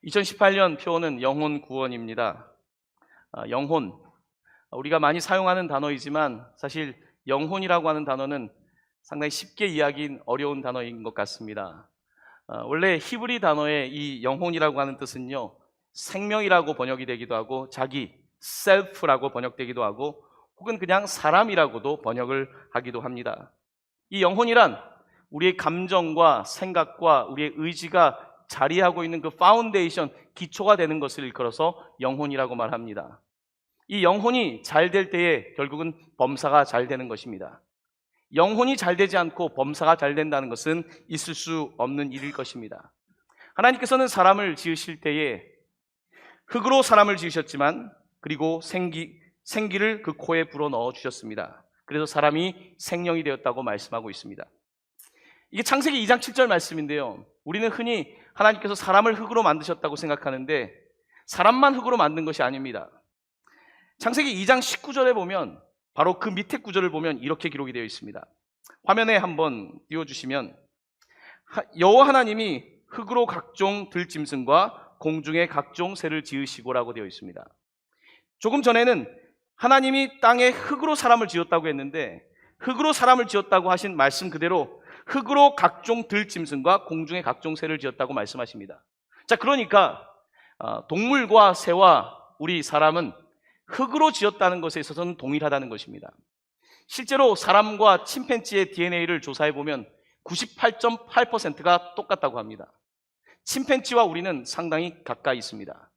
2018년 표어는 영혼 구원입니다. 영혼, 우리가 많이 사용하는 단어이지만 사실 영혼이라고 하는 단어는 상당히 쉽게 이해하기 어려운 단어인 것 같습니다. 원래 히브리 단어의 이 영혼이라고 하는 뜻은요, 생명이라고 번역이 되기도 하고 자기, self라고 번역되기도 하고 혹은 그냥 사람이라고도 번역을 하기도 합니다. 이 영혼이란 우리의 감정과 생각과 우리의 의지가 자리하고 있는 그 파운데이션, 기초가 되는 것을 일컬어서 영혼이라고 말합니다. 이 영혼이 잘 될 때에 결국은 범사가 잘 되는 것입니다. 영혼이 잘 되지 않고 범사가 잘 된다는 것은 있을 수 없는 일일 것입니다. 하나님께서는 사람을 지으실 때에 흙으로 사람을 지으셨지만 그리고 생기를 그 코에 불어넣어 주셨습니다. 그래서 사람이 생명이 되었다고 말씀하고 있습니다. 이게 창세기 2장 7절 말씀인데요, 우리는 흔히 하나님께서 사람을 흙으로 만드셨다고 생각하는데 사람만 흙으로 만든 것이 아닙니다. 창세기 2장 19절에 보면 바로 그 밑에 구절을 보면 이렇게 기록이 되어 있습니다. 화면에 한번 띄워주시면, 여호와 하나님이 흙으로 각종 들짐승과 공중의 각종 새를 지으시고라고 되어 있습니다. 조금 전에는 하나님이 땅에 흙으로 사람을 지었다고 했는데 흙으로 사람을 지었다고 하신 말씀 그대로 흙으로 각종 들짐승과 공중의 각종 새를 지었다고 말씀하십니다. 자, 그러니까 동물과 새와 우리 사람은 흙으로 지었다는 것에 있어서는 동일하다는 것입니다. 실제로 사람과 침팬지의 DNA를 조사해보면 98.8%가 똑같다고 합니다. 침팬지와 우리는 상당히 가까이 있습니다.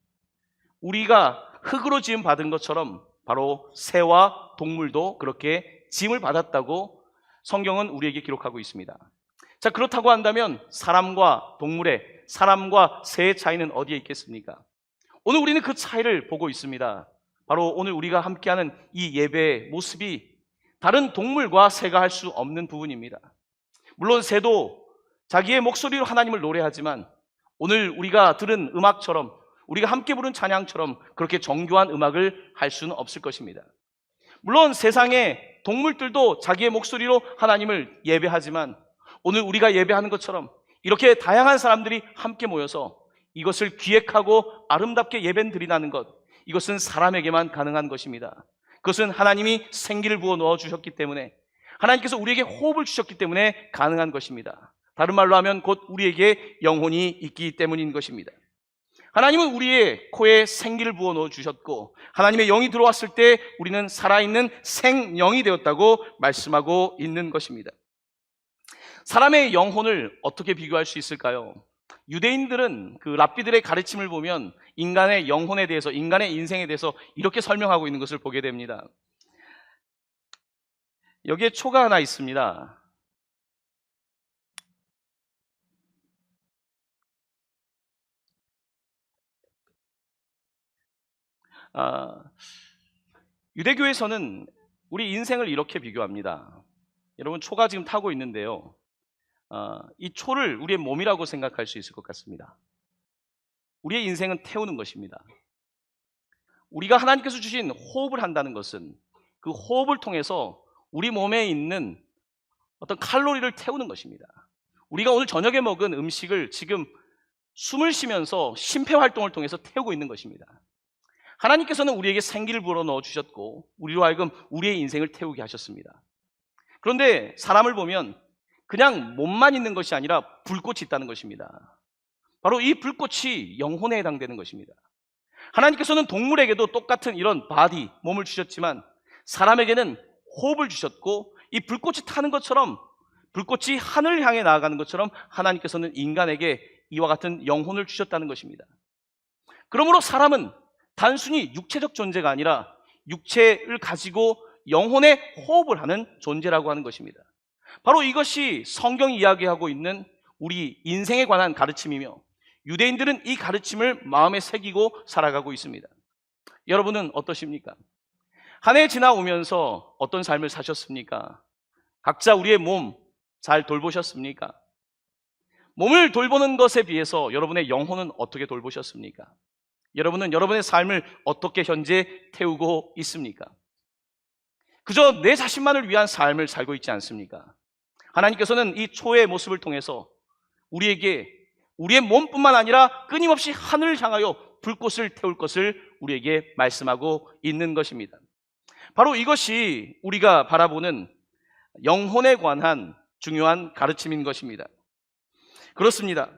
우리가 흙으로 지음 받은 것처럼 바로 새와 동물도 그렇게 지음을 받았다고 성경은 우리에게 기록하고 있습니다. 자, 그렇다고 한다면 사람과 동물의, 사람과 새의 차이는 어디에 있겠습니까? 오늘 우리는 그 차이를 보고 있습니다. 바로 오늘 우리가 함께하는 이 예배의 모습이 다른 동물과 새가 할 수 없는 부분입니다. 물론 새도 자기의 목소리로 하나님을 노래하지만 오늘 우리가 들은 음악처럼, 우리가 함께 부른 찬양처럼 그렇게 정교한 음악을 할 수는 없을 것입니다. 물론 세상의 동물들도 자기의 목소리로 하나님을 예배하지만 오늘 우리가 예배하는 것처럼 이렇게 다양한 사람들이 함께 모여서 이것을 기획하고 아름답게 예배드리는 것, 이것은 사람에게만 가능한 것입니다. 그것은 하나님이 생기를 부어 넣어주셨기 때문에, 하나님께서 우리에게 호흡을 주셨기 때문에 가능한 것입니다. 다른 말로 하면 곧 우리에게 영혼이 있기 때문인 것입니다. 하나님은 우리의 코에 생기를 부어 넣어주셨고 하나님의 영이 들어왔을 때 우리는 살아있는 생영이 되었다고 말씀하고 있는 것입니다. 사람의 영혼을 어떻게 비교할 수 있을까요? 유대인들은 그 랍비들의 가르침을 보면 인간의 영혼에 대해서, 인간의 인생에 대해서 이렇게 설명하고 있는 것을 보게 됩니다. 여기에 초가 하나 있습니다. 유대교에서는 우리 인생을 이렇게 비교합니다. 여러분, 초가 지금 타고 있는데요, 이 초를 우리의 몸이라고 생각할 수 있을 것 같습니다. 우리의 인생은 태우는 것입니다. 우리가 하나님께서 주신 호흡을 한다는 것은 그 호흡을 통해서 우리 몸에 있는 어떤 칼로리를 태우는 것입니다. 우리가 오늘 저녁에 먹은 음식을 지금 숨을 쉬면서 심폐활동을 통해서 태우고 있는 것입니다. 하나님께서는 우리에게 생기를 불어 넣어주셨고 우리로 하여금 우리의 인생을 태우게 하셨습니다. 그런데 사람을 보면 그냥 몸만 있는 것이 아니라 불꽃이 있다는 것입니다. 바로 이 불꽃이 영혼에 해당되는 것입니다. 하나님께서는 동물에게도 똑같은 이런 바디, 몸을 주셨지만 사람에게는 호흡을 주셨고 이 불꽃이 타는 것처럼, 불꽃이 하늘을 향해 나아가는 것처럼 하나님께서는 인간에게 이와 같은 영혼을 주셨다는 것입니다. 그러므로 사람은 단순히 육체적 존재가 아니라 육체를 가지고 영혼의 호흡을 하는 존재라고 하는 것입니다. 바로 이것이 성경이 이야기하고 있는 우리 인생에 관한 가르침이며 유대인들은 이 가르침을 마음에 새기고 살아가고 있습니다. 여러분은 어떠십니까? 한 해 지나오면서 어떤 삶을 사셨습니까? 각자 우리의 몸 잘 돌보셨습니까? 몸을 돌보는 것에 비해서 여러분의 영혼은 어떻게 돌보셨습니까? 여러분은 여러분의 삶을 어떻게 현재 태우고 있습니까? 그저 내 자신만을 위한 삶을 살고 있지 않습니까? 하나님께서는 이 초의 모습을 통해서 우리에게 우리의 몸뿐만 아니라 끊임없이 하늘을 향하여 불꽃을 태울 것을 우리에게 말씀하고 있는 것입니다. 바로 이것이 우리가 바라보는 영혼에 관한 중요한 가르침인 것입니다. 그렇습니다.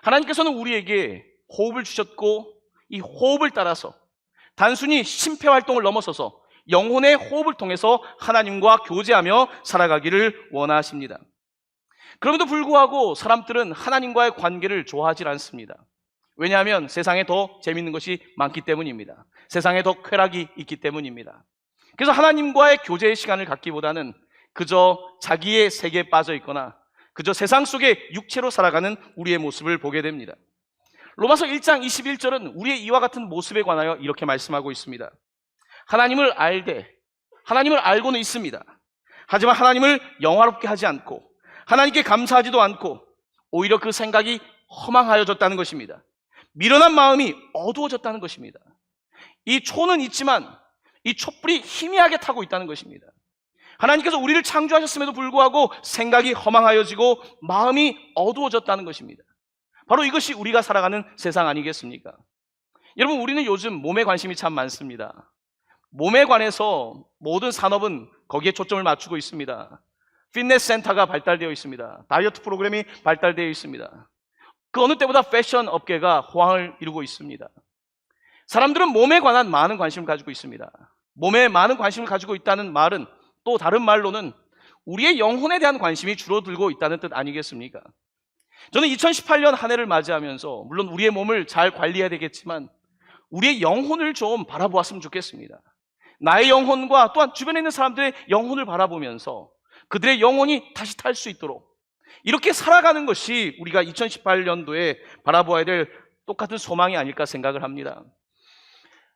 하나님께서는 우리에게 호흡을 주셨고 이 호흡을 따라서 단순히 심폐활동을 넘어서서 영혼의 호흡을 통해서 하나님과 교제하며 살아가기를 원하십니다. 그럼에도 불구하고 사람들은 하나님과의 관계를 좋아하지 않습니다. 왜냐하면 세상에 더 재밌는 것이 많기 때문입니다. 세상에 더 쾌락이 있기 때문입니다. 그래서 하나님과의 교제의 시간을 갖기보다는 그저 자기의 세계에 빠져 있거나 그저 세상 속에 육체로 살아가는 우리의 모습을 보게 됩니다. 로마서 1장 21절은 우리의 이와 같은 모습에 관하여 이렇게 말씀하고 있습니다. 하나님을 알되 하나님을 알고는 있습니다. 하지만 하나님을 영화롭게 하지 않고 하나님께 감사하지도 않고 오히려 그 생각이 허망하여졌다는 것입니다. 미련한 마음이 어두워졌다는 것입니다. 이 초는 있지만 이 촛불이 희미하게 타고 있다는 것입니다. 하나님께서 우리를 창조하셨음에도 불구하고 생각이 허망하여지고 마음이 어두워졌다는 것입니다. 바로 이것이 우리가 살아가는 세상 아니겠습니까? 여러분, 우리는 요즘 몸에 관심이 참 많습니다. 몸에 관해서 모든 산업은 거기에 초점을 맞추고 있습니다. 피트니스 센터가 발달되어 있습니다. 다이어트 프로그램이 발달되어 있습니다. 그 어느 때보다 패션 업계가 호황을 이루고 있습니다. 사람들은 몸에 관한 많은 관심을 가지고 있습니다. 몸에 많은 관심을 가지고 있다는 말은 또 다른 말로는 우리의 영혼에 대한 관심이 줄어들고 있다는 뜻 아니겠습니까? 저는 2018년 한 해를 맞이하면서 물론 우리의 몸을 잘 관리해야 되겠지만 우리의 영혼을 좀 바라보았으면 좋겠습니다. 나의 영혼과 또한 주변에 있는 사람들의 영혼을 바라보면서 그들의 영혼이 다시 탈 수 있도록 이렇게 살아가는 것이 우리가 2018년도에 바라보아야 될 똑같은 소망이 아닐까 생각을 합니다.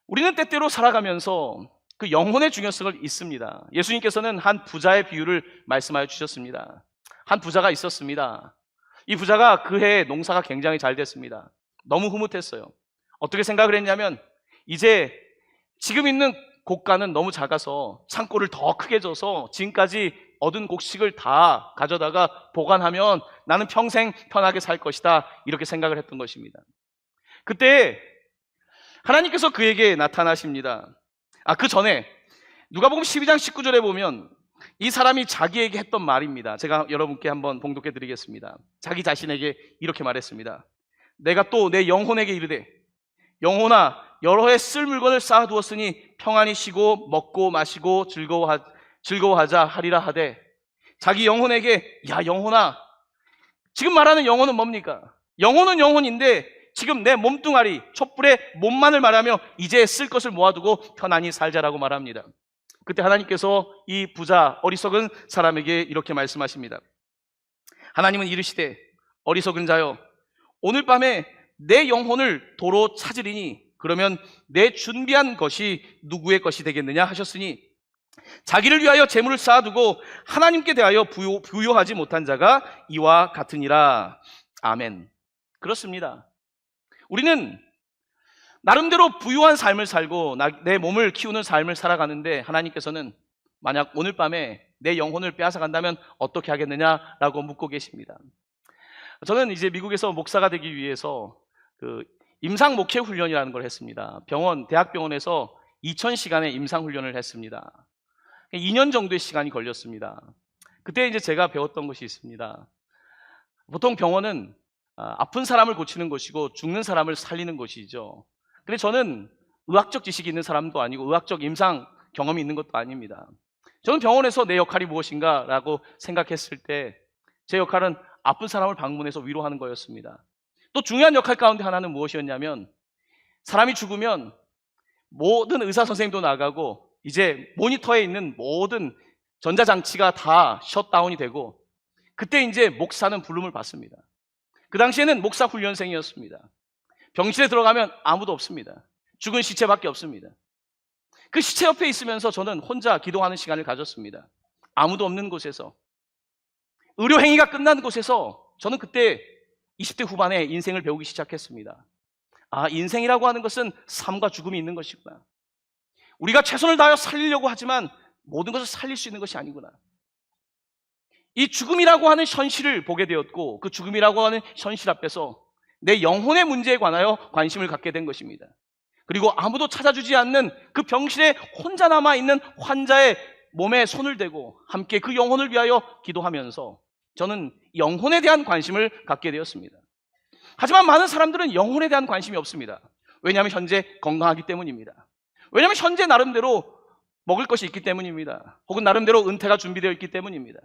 우리는 때때로 살아가면서 그 영혼의 중요성을 잊습니다. 예수님께서는 한 부자의 비유를 말씀하여 주셨습니다. 한 부자가 있었습니다. 이 부자가 그 해에 농사가 굉장히 잘 됐습니다. 너무 흐뭇했어요. 어떻게 생각을 했냐면 이제 지금 있는 곡간은 너무 작아서 창고를 더 크게 져서 지금까지 얻은 곡식을 다 가져다가 보관하면 나는 평생 편하게 살 것이다, 이렇게 생각을 했던 것입니다. 그때 하나님께서 그에게 나타나십니다. 그 전에 누가복음 12장 19절에 보면 이 사람이 자기에게 했던 말입니다. 제가 여러분께 한번 봉독해 드리겠습니다. 자기 자신에게 이렇게 말했습니다. 내가 또 내 영혼에게 이르되 영혼아, 여러 해 쓸 물건을 쌓아두었으니 평안히 쉬고 먹고 마시고 즐거워하자 하리라 하되, 자기 영혼에게 야 영혼아, 지금 말하는 영혼은 뭡니까? 영혼은 영혼인데 지금 내 몸뚱아리 촛불의 몸만을 말하며 이제 쓸 것을 모아두고 편안히 살자라고 말합니다. 그때 하나님께서 이 부자 어리석은 사람에게 이렇게 말씀하십니다. 하나님은 이르시되 어리석은 자여, 오늘 밤에 내 영혼을 도로 찾으리니 그러면 내 준비한 것이 누구의 것이 되겠느냐 하셨으니 자기를 위하여 재물을 쌓아두고 하나님께 대하여 부요하지 못한 자가 이와 같으니라. 아멘. 그렇습니다. 우리는 나름대로 부유한 삶을 살고 내 몸을 키우는 삶을 살아가는데 하나님께서는 만약 오늘 밤에 내 영혼을 빼앗아간다면 어떻게 하겠느냐라고 묻고 계십니다. 저는 이제 미국에서 목사가 되기 위해서 그 임상 목회 훈련이라는 걸 했습니다. 대학병원에서 2000시간의 임상 훈련을 했습니다. 2년 정도의 시간이 걸렸습니다. 그때 이제 제가 배웠던 것이 있습니다. 보통 병원은 아픈 사람을 고치는 것이고 죽는 사람을 살리는 것이죠. 근데 저는 의학적 지식이 있는 사람도 아니고 의학적 임상 경험이 있는 것도 아닙니다. 저는 병원에서 내 역할이 무엇인가라고 생각했을 때 제 역할은 아픈 사람을 방문해서 위로하는 거였습니다. 또 중요한 역할 가운데 하나는 무엇이었냐면, 사람이 죽으면 모든 의사 선생님도 나가고 이제 모니터에 있는 모든 전자장치가 다 셧다운이 되고 그때 이제 목사는 부름을 받습니다. 그 당시에는 목사 훈련생이었습니다. 병실에 들어가면 아무도 없습니다. 죽은 시체밖에 없습니다. 그 시체 옆에 있으면서 저는 혼자 기도하는 시간을 가졌습니다. 아무도 없는 곳에서, 의료행위가 끝난 곳에서 저는 그때 20대 후반에 인생을 배우기 시작했습니다. 인생이라고 하는 것은 삶과 죽음이 있는 것이구나. 우리가 최선을 다하여 살리려고 하지만 모든 것을 살릴 수 있는 것이 아니구나. 이 죽음이라고 하는 현실을 보게 되었고 그 죽음이라고 하는 현실 앞에서 내 영혼의 문제에 관하여 관심을 갖게 된 것입니다. 그리고 아무도 찾아주지 않는 그 병실에 혼자 남아있는 환자의 몸에 손을 대고 함께 그 영혼을 위하여 기도하면서 저는 영혼에 대한 관심을 갖게 되었습니다. 하지만 많은 사람들은 영혼에 대한 관심이 없습니다. 왜냐하면 현재 건강하기 때문입니다. 왜냐하면 현재 나름대로 먹을 것이 있기 때문입니다. 혹은 나름대로 은퇴가 준비되어 있기 때문입니다.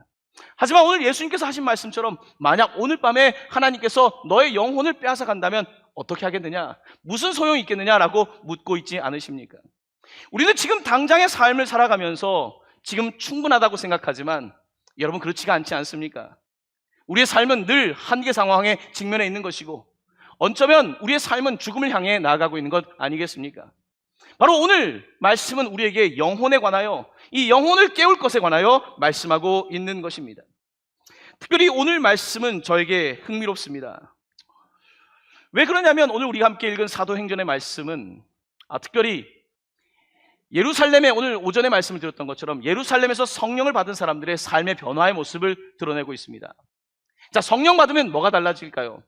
하지만 오늘 예수님께서 하신 말씀처럼 만약 오늘 밤에 하나님께서 너의 영혼을 빼앗아 간다면 어떻게 하겠느냐? 무슨 소용이 있겠느냐라고 묻고 있지 않으십니까? 우리는 지금 당장의 삶을 살아가면서 지금 충분하다고 생각하지만 여러분 그렇지가 않지 않습니까? 우리의 삶은 늘 한계 상황에 직면해 있는 것이고 어쩌면 우리의 삶은 죽음을 향해 나아가고 있는 것 아니겠습니까? 바로 오늘 말씀은 우리에게 영혼에 관하여 이 영혼을 깨울 것에 관하여 말씀하고 있는 것입니다. 특별히 오늘 말씀은 저에게 흥미롭습니다. 왜 그러냐면 오늘 우리가 함께 읽은 사도행전의 말씀은 특별히 예루살렘에 오늘 오전에 말씀을 드렸던 것처럼 예루살렘에서 성령을 받은 사람들의 삶의 변화의 모습을 드러내고 있습니다. 자, 성령 받으면 뭐가 달라질까요?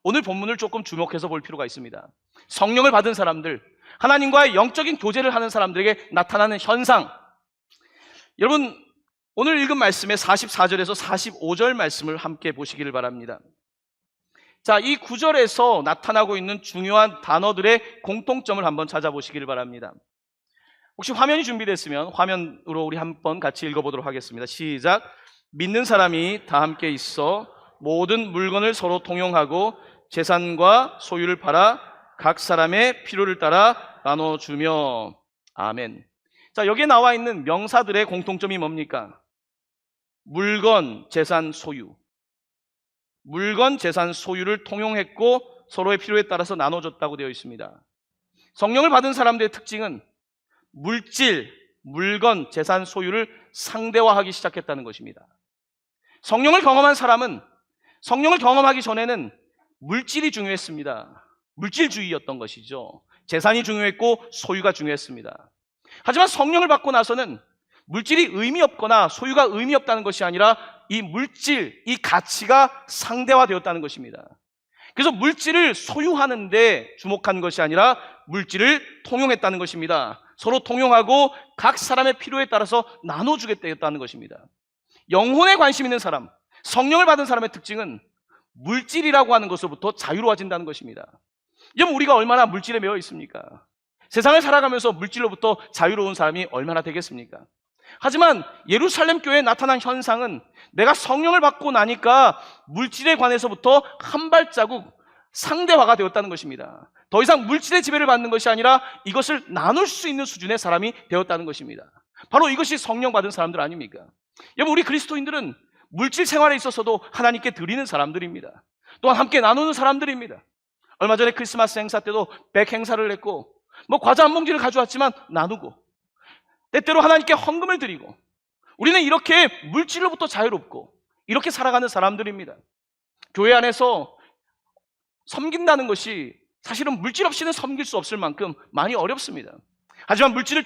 오늘 본문을 조금 주목해서 볼 필요가 있습니다. 성령을 받은 사람들, 하나님과의 영적인 교제를 하는 사람들에게 나타나는 현상. 여러분 오늘 읽은 말씀의 44절에서 45절 말씀을 함께 보시기를 바랍니다. 자, 이 구절에서 나타나고 있는 중요한 단어들의 공통점을 한번 찾아보시기를 바랍니다. 혹시 화면이 준비됐으면 화면으로 우리 한번 같이 읽어보도록 하겠습니다. 시작. 믿는 사람이 다 함께 있어 모든 물건을 서로 통용하고 재산과 소유를 팔아 각 사람의 필요를 따라 나눠주며. 아멘. 자, 여기에 나와 있는 명사들의 공통점이 뭡니까? 물건, 재산, 소유. 물건, 재산, 소유를 통용했고 서로의 필요에 따라서 나눠줬다고 되어 있습니다. 성령을 받은 사람들의 특징은 물질, 물건, 재산, 소유를 상대화하기 시작했다는 것입니다. 성령을 경험한 사람은 성령을 경험하기 전에는 물질이 중요했습니다. 물질주의였던 것이죠. 재산이 중요했고 소유가 중요했습니다. 하지만 성령을 받고 나서는 물질이 의미 없거나 소유가 의미 없다는 것이 아니라 이 물질, 이 가치가 상대화되었다는 것입니다. 그래서 물질을 소유하는 데 주목한 것이 아니라 물질을 통용했다는 것입니다. 서로 통용하고 각 사람의 필요에 따라서 나눠주겠다는 것입니다. 영혼에 관심 있는 사람, 성령을 받은 사람의 특징은 물질이라고 하는 것으로부터 자유로워진다는 것입니다. 여러분 우리가 얼마나 물질에 매여 있습니까? 세상을 살아가면서 물질로부터 자유로운 사람이 얼마나 되겠습니까? 하지만 예루살렘 교회에 나타난 현상은 내가 성령을 받고 나니까 물질에 관해서부터 한 발자국 상대화가 되었다는 것입니다. 더 이상 물질의 지배를 받는 것이 아니라 이것을 나눌 수 있는 수준의 사람이 되었다는 것입니다. 바로 이것이 성령 받은 사람들 아닙니까? 여러분 우리 그리스도인들은 물질 생활에 있어서도 하나님께 드리는 사람들입니다. 또한 함께 나누는 사람들입니다. 얼마 전에 크리스마스 행사 때도 백 행사를 했고 과자 한 봉지를 가져왔지만 나누고 때때로 하나님께 헌금을 드리고 우리는 이렇게 물질로부터 자유롭고 이렇게 살아가는 사람들입니다. 교회 안에서 섬긴다는 것이 사실은 물질 없이는 섬길 수 없을 만큼 많이 어렵습니다. 하지만 물질을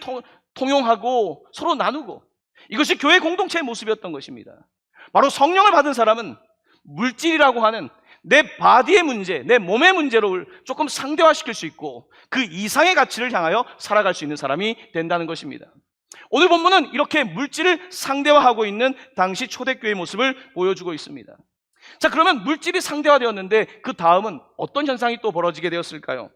통용하고 서로 나누고 이것이 교회 공동체의 모습이었던 것입니다. 바로 성령을 받은 사람은 물질이라고 하는 내 바디의 문제, 내 몸의 문제를 조금 상대화시킬 수 있고 그 이상의 가치를 향하여 살아갈 수 있는 사람이 된다는 것입니다. 오늘 본문은 이렇게 물질을 상대화하고 있는 당시 초대교회의 모습을 보여주고 있습니다. 자, 그러면 물질이 상대화되었는데 그 다음은 어떤 현상이 또 벌어지게 되었을까요?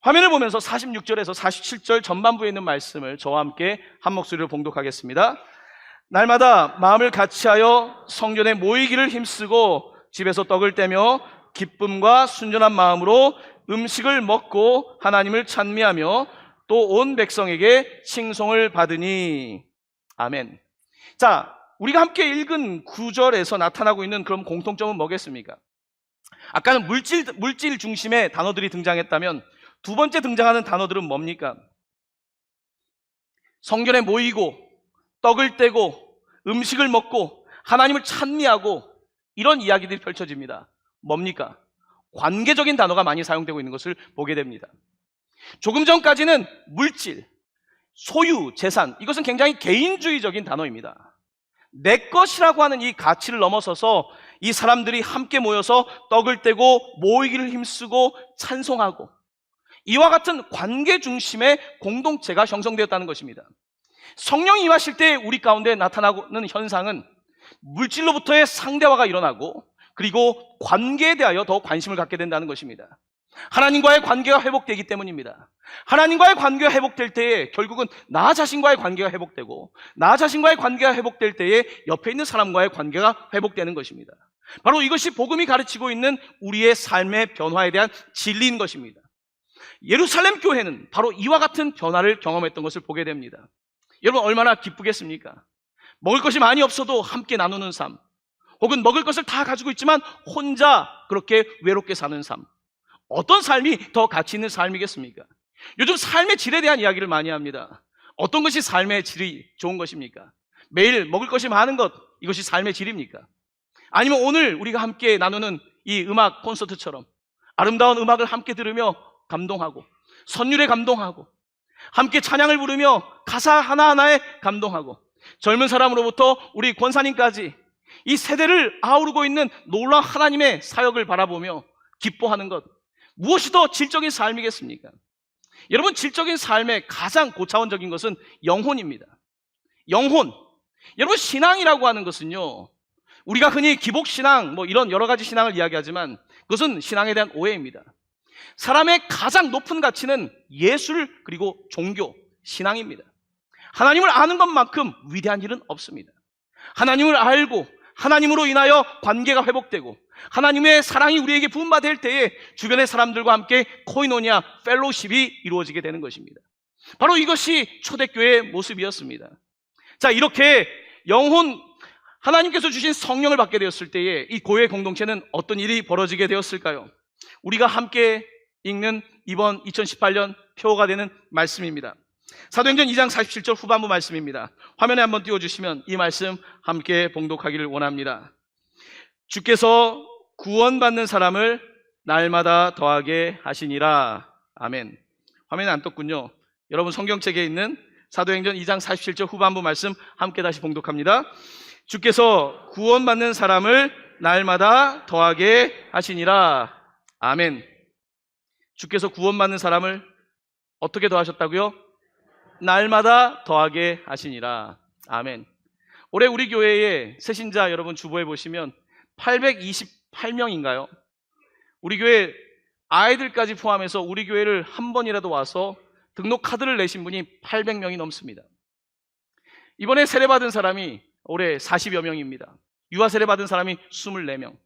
화면을 보면서 46절에서 47절 전반부에 있는 말씀을 저와 함께 한 목소리로 봉독하겠습니다. 날마다 마음을 같이하여 성전에 모이기를 힘쓰고 집에서 떡을 떼며 기쁨과 순전한 마음으로 음식을 먹고 하나님을 찬미하며 또 온 백성에게 칭송을 받으니. 아멘. 자, 우리가 함께 읽은 구절에서 나타나고 있는 그런 공통점은 뭐겠습니까? 아까는 물질 중심의 단어들이 등장했다면 두 번째 등장하는 단어들은 뭡니까? 성전에 모이고 떡을 떼고 음식을 먹고 하나님을 찬미하고 이런 이야기들이 펼쳐집니다. 뭡니까? 관계적인 단어가 많이 사용되고 있는 것을 보게 됩니다. 조금 전까지는 물질, 소유, 재산, 이것은 굉장히 개인주의적인 단어입니다. 내 것이라고 하는 이 가치를 넘어서서 이 사람들이 함께 모여서 떡을 떼고 모이기를 힘쓰고 찬송하고, 이와 같은 관계 중심의 공동체가 형성되었다는 것입니다. 성령이 임하실 때 우리 가운데 나타나는 현상은 물질로부터의 상대화가 일어나고, 그리고 관계에 대하여 더 관심을 갖게 된다는 것입니다. 하나님과의 관계가 회복되기 때문입니다. 하나님과의 관계가 회복될 때에 결국은 나 자신과의 관계가 회복되고, 나 자신과의 관계가 회복될 때에 옆에 있는 사람과의 관계가 회복되는 것입니다. 바로 이것이 복음이 가르치고 있는 우리의 삶의 변화에 대한 진리인 것입니다. 예루살렘 교회는 바로 이와 같은 변화를 경험했던 것을 보게 됩니다. 여러분, 얼마나 기쁘겠습니까? 먹을 것이 많이 없어도 함께 나누는 삶, 혹은 먹을 것을 다 가지고 있지만 혼자 그렇게 외롭게 사는 삶, 어떤 삶이 더 가치 있는 삶이겠습니까? 요즘 삶의 질에 대한 이야기를 많이 합니다. 어떤 것이 삶의 질이 좋은 것입니까? 매일 먹을 것이 많은 것, 이것이 삶의 질입니까? 아니면 오늘 우리가 함께 나누는 이 음악 콘서트처럼 아름다운 음악을 함께 들으며 감동하고, 선율에 감동하고, 함께 찬양을 부르며 가사 하나하나에 감동하고, 젊은 사람으로부터 우리 권사님까지 이 세대를 아우르고 있는 놀라운 하나님의 사역을 바라보며 기뻐하는 것, 무엇이 더 질적인 삶이겠습니까? 여러분, 질적인 삶의 가장 고차원적인 것은 영혼입니다. 영혼. 여러분, 신앙이라고 하는 것은요, 우리가 흔히 기복신앙, 이런 여러 가지 신앙을 이야기하지만 그것은 신앙에 대한 오해입니다. 사람의 가장 높은 가치는 예술, 그리고 종교, 신앙입니다. 하나님을 아는 것만큼 위대한 일은 없습니다. 하나님을 알고 하나님으로 인하여 관계가 회복되고, 하나님의 사랑이 우리에게 부음받을 때에 주변의 사람들과 함께 코이노니아, 펠로십이 이루어지게 되는 것입니다. 바로 이것이 초대교회의 모습이었습니다. 자, 이렇게 영혼, 하나님께서 주신 성령을 받게 되었을 때에 이 교회 공동체는 어떤 일이 벌어지게 되었을까요? 우리가 함께 읽는 이번 2018년 표가 되는 말씀입니다. 사도행전 2장 47절 후반부 말씀입니다. 화면에 한번 띄워주시면 이 말씀 함께 봉독하기를 원합니다. 주께서 구원받는 사람을 날마다 더하게 하시니라. 아멘. 화면에 안 떴군요. 여러분, 성경책에 있는 사도행전 2장 47절 후반부 말씀 함께 다시 봉독합니다. 주께서 구원받는 사람을 날마다 더하게 하시니라. 아멘. 주께서 구원받는 사람을 어떻게 더하셨다고요? 날마다 더하게 하시니라. 아멘. 올해 우리 교회에 새신자 여러분 주보에 보시면 828명인가요? 우리 교회 아이들까지 포함해서 우리 교회를 한 번이라도 와서 등록 카드를 내신 분이 800명이 넘습니다. 이번에 세례받은 사람이 올해 40여 명입니다. 유아 세례받은 사람이 24명.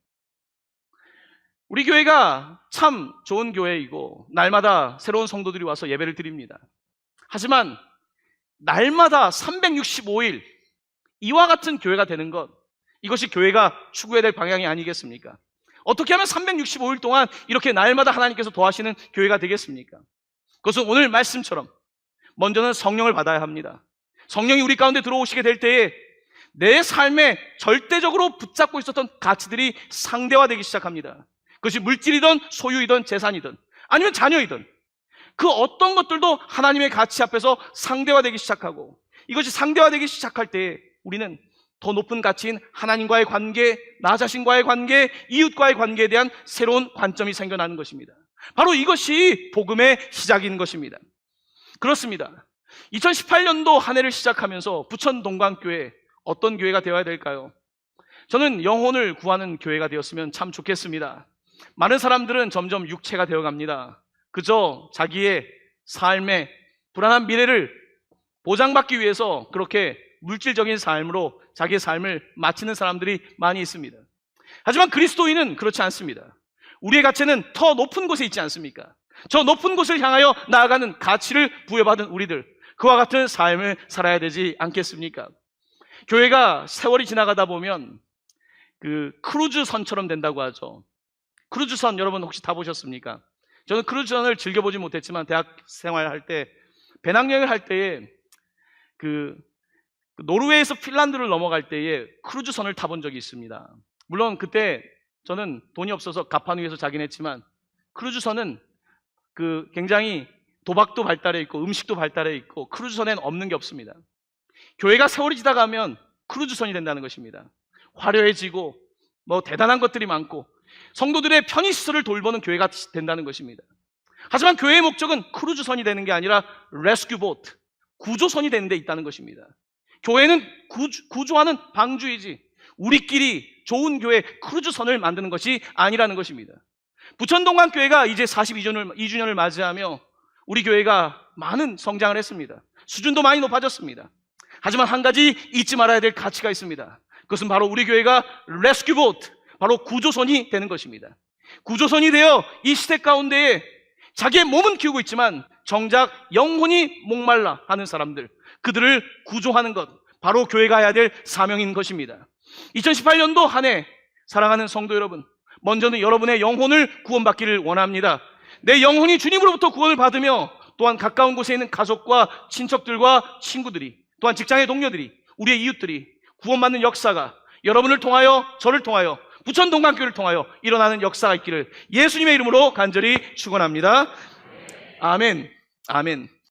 우리 교회가 참 좋은 교회이고 날마다 새로운 성도들이 와서 예배를 드립니다. 하지만 날마다 365일 이와 같은 교회가 되는 것, 이것이 교회가 추구해야 될 방향이 아니겠습니까? 어떻게 하면 365일 동안 이렇게 날마다 하나님께서 도와주시는 교회가 되겠습니까? 그것은 오늘 말씀처럼 먼저는 성령을 받아야 합니다. 성령이 우리 가운데 들어오시게 될 때에 내 삶에 절대적으로 붙잡고 있었던 가치들이 상대화되기 시작합니다. 그것이 물질이든 소유이든 재산이든 아니면 자녀이든 그 어떤 것들도 하나님의 가치 앞에서 상대화되기 시작하고, 이것이 상대화되기 시작할 때 우리는 더 높은 가치인 하나님과의 관계, 나 자신과의 관계, 이웃과의 관계에 대한 새로운 관점이 생겨나는 것입니다. 바로 이것이 복음의 시작인 것입니다. 그렇습니다. 2018년도 한 해를 시작하면서 부천 동광교회 어떤 교회가 되어야 될까요? 저는 영혼을 구하는 교회가 되었으면 참 좋겠습니다. 많은 사람들은 점점 육체가 되어갑니다. 그저 자기의 삶의 불안한 미래를 보장받기 위해서 그렇게 물질적인 삶으로 자기의 삶을 마치는 사람들이 많이 있습니다. 하지만 그리스도인은 그렇지 않습니다. 우리의 가치는 더 높은 곳에 있지 않습니까? 저 높은 곳을 향하여 나아가는 가치를 부여받은 우리들, 그와 같은 삶을 살아야 되지 않겠습니까? 교회가 세월이 지나가다 보면 그 크루즈선처럼 된다고 하죠. 크루즈선 여러분 혹시 타보셨습니까? 저는 크루즈선을 즐겨보지 못했지만 대학 생활할 때, 배낭여행을 할 때에 그 노르웨이에서 핀란드를 넘어갈 때에 크루즈선을 타본 적이 있습니다. 물론 그때 저는 돈이 없어서 갑판 위에서 자긴 했지만, 크루즈선은 굉장히 도박도 발달해 있고 음식도 발달해 있고 크루즈선에는 없는 게 없습니다. 교회가 세월이 지나가면 크루즈선이 된다는 것입니다. 화려해지고 대단한 것들이 많고 성도들의 편의시설을 돌보는 교회가 된다는 것입니다. 하지만 교회의 목적은 크루즈선이 되는 게 아니라 레스큐 보트, 구조선이 되는 데 있다는 것입니다. 교회는 구조하는 방주이지 우리끼리 좋은 교회 크루즈선을 만드는 것이 아니라는 것입니다. 부천동강교회가 이제 42주년을 맞이하며 우리 교회가 많은 성장을 했습니다. 수준도 많이 높아졌습니다. 하지만 한 가지 잊지 말아야 될 가치가 있습니다. 그것은 바로 우리 교회가 레스큐 보트, 바로 구조선이 되는 것입니다. 구조선이 되어 이 시대 가운데에 자기의 몸은 키우고 있지만 정작 영혼이 목말라 하는 사람들, 그들을 구조하는 것, 바로 교회가 해야 될 사명인 것입니다. 2018년도 한 해 사랑하는 성도 여러분, 먼저는 여러분의 영혼을 구원받기를 원합니다. 내 영혼이 주님으로부터 구원을 받으며 또한 가까운 곳에 있는 가족과 친척들과 친구들이, 또한 직장의 동료들이, 우리의 이웃들이 구원받는 역사가 여러분을 통하여, 저를 통하여, 부천동강교회를 통하여 일어나는 역사가 있기를 예수님의 이름으로 간절히 축원합니다. 아멘. 아멘.